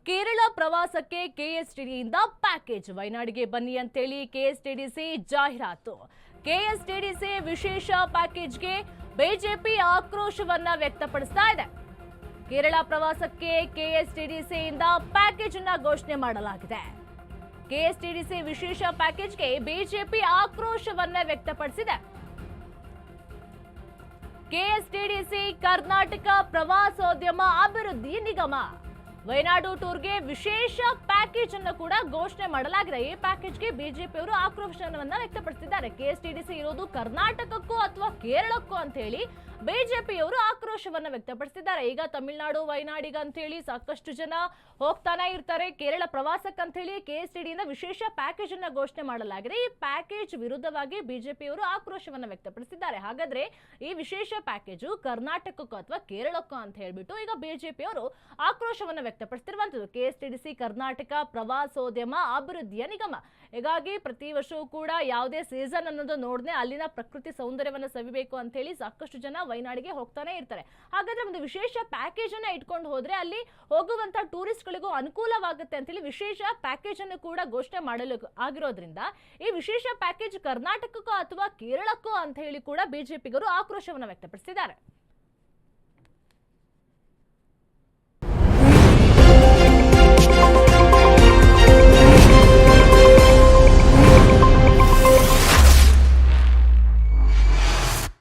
ಕೇರಳ ಪ್ರವಾಸಕ್ಕೆ ಕೆಎಸ್ಟಿಡಿಯಿಂದ ಪ್ಯಾಕೇಜ್ ವಯನಾಡಿಗೆ ಬನ್ನಿ ಅಂತೇಳಿ ಕೆಎಸ್ಟಿಡಿಸಿ ಜಾಹೀರಾತು. ಕೆಎಸ್ಟಿಡಿಸಿ ವಿಶೇಷ ಪ್ಯಾಕೇಜ್ಗೆ ಬಿಜೆಪಿ ಆಕ್ರೋಶವನ್ನ ವ್ಯಕ್ತಪಡಿಸ್ತಾ ಇದೆ. ಕೇರಳ ಪ್ರವಾಸಕ್ಕೆ ಕೆಎಸ್ಟಿಡಿಸಿಯಿಂದ ಪ್ಯಾಕೇಜ್ ಅನ್ನು ಘೋಷಣೆ ಮಾಡಲಾಗಿದೆ. ಕೆಎಸ್ಟಿಡಿಸಿ ವಿಶೇಷ ಪ್ಯಾಕೇಜ್ಗೆ ಬಿಜೆಪಿ ಆಕ್ರೋಶವನ್ನ ವ್ಯಕ್ತಪಡಿಸಿದೆ. ಕೆಎಸ್ಟಿಡಿಸಿ ಕರ್ನಾಟಕ ಪ್ರವಾಸೋದ್ಯಮ ಅಭಿವೃದ್ಧಿ ನಿಗಮ ವಯನಾಡು ಟೂರ್ಗೆ ವಿಶೇಷ ಪ್ಯಾಕೇಜ್ ಅನ್ನು ಕೂಡ ಘೋಷಣೆ ಮಾಡಲಾಗಿದೆ. ಈ ಪ್ಯಾಕೇಜ್ಗೆ ಬಿಜೆಪಿಯವರು ಆಕ್ರೋಶವನ್ನ ವ್ಯಕ್ತಪಡಿಸಿದ್ದಾರೆ. ಕೆಎಸ್ಟಿಡಿಸಿ ಇರೋದು ಕರ್ನಾಟಕಕ್ಕೂ ಅಥವಾ ಕೇರಳಕ್ಕೂ ಅಂತ ಹೇಳಿ ಬಿಜೆಪಿಯವರು ಆಕ್ರೋಶವನ್ನ ವ್ಯಕ್ತಪಡಿಸಿದ್ದಾರೆ. ಈಗ ತಮಿಳುನಾಡು ವಯನಾಡಿಗ ಅಂತ ಹೇಳಿ ಸಾಕಷ್ಟು ಜನ ಹೋಗ್ತಾನೆ ಇರ್ತಾರೆ. ಕೇರಳ ಪ್ರವಾಸಕ್ಕಂತ ಹೇಳಿ ಕೆಎಸ್ಟಿಡಿಯಿಂದ ವಿಶೇಷ ಪ್ಯಾಕೇಜ್ ಅನ್ನ ಘೋಷಣೆ ಮಾಡಲಾಗಿದೆ. ಈ ಪ್ಯಾಕೇಜ್ ವಿರುದ್ಧವಾಗಿ ಬಿಜೆಪಿಯವರು ಆಕ್ರೋಶವನ್ನ ವ್ಯಕ್ತಪಡಿಸಿದ್ದಾರೆ. ಹಾಗಾದ್ರೆ ಈ ವಿಶೇಷ ಪ್ಯಾಕೇಜು ಕರ್ನಾಟಕಕ್ಕೂ ಅಥವಾ ಕೇರಳಕ್ಕೂ ಅಂತ ಹೇಳ್ಬಿಟ್ಟು ಈಗ ಬಿಜೆಪಿಯವರು ಆಕ್ರೋಶವನ್ನ ವ್ಯಕ್ತಪಡಿಸಿರುವಂತದ್ದು. ಕೆಎಸ್ಟಿಡಿಸಿ ಕರ್ನಾಟಕ ಪ್ರವಾಸೋದ್ಯಮ ಅಭಿವೃದ್ಧಿಯ ನಿಗಮ. ಹೀಗಾಗಿ ಪ್ರತಿ ವರ್ಷವೂ ಕೂಡ ಯಾವುದೇ ಸೀಸನ್ ಅನ್ನೋದು ನೋಡದೆ ಅಲ್ಲಿನ ಪ್ರಕೃತಿ ಸೌಂದರ್ಯವನ್ನ ಸವಿಬೇಕು ಅಂತ ಹೇಳಿ ಸಾಕಷ್ಟು ಜನ ವಯನಾಡಿಗೆ ಹೋಗ್ತಾನೆ ಇರ್ತಾರೆ. ಹಾಗಾದ್ರೆ ಒಂದು ವಿಶೇಷ ಪ್ಯಾಕೇಜ್ ಅನ್ನ ಇಟ್ಕೊಂಡು ಹೋದ್ರೆ ಅಲ್ಲಿ ಹೋಗುವಂತ ಟೂರಿಸ್ಟ್ ಗಳಿಗೂ ಅನುಕೂಲವಾಗುತ್ತೆ ಅಂತ ಹೇಳಿ ವಿಶೇಷ ಪ್ಯಾಕೇಜ್ ಅನ್ನು ಕೂಡ ಘೋಷಣೆ ಮಾಡಲು ಆಗಿರೋದ್ರಿಂದ ಈ ವಿಶೇಷ ಪ್ಯಾಕೇಜ್ ಕರ್ನಾಟಕಕ್ಕೂ ಅಥವಾ ಕೇರಳಕ್ಕೂ ಅಂತ ಹೇಳಿ ಕೂಡ ಬಿಜೆಪಿಗರು ಆಕ್ರೋಶವನ್ನ ವ್ಯಕ್ತಪಡಿಸಿದ್ದಾರೆ.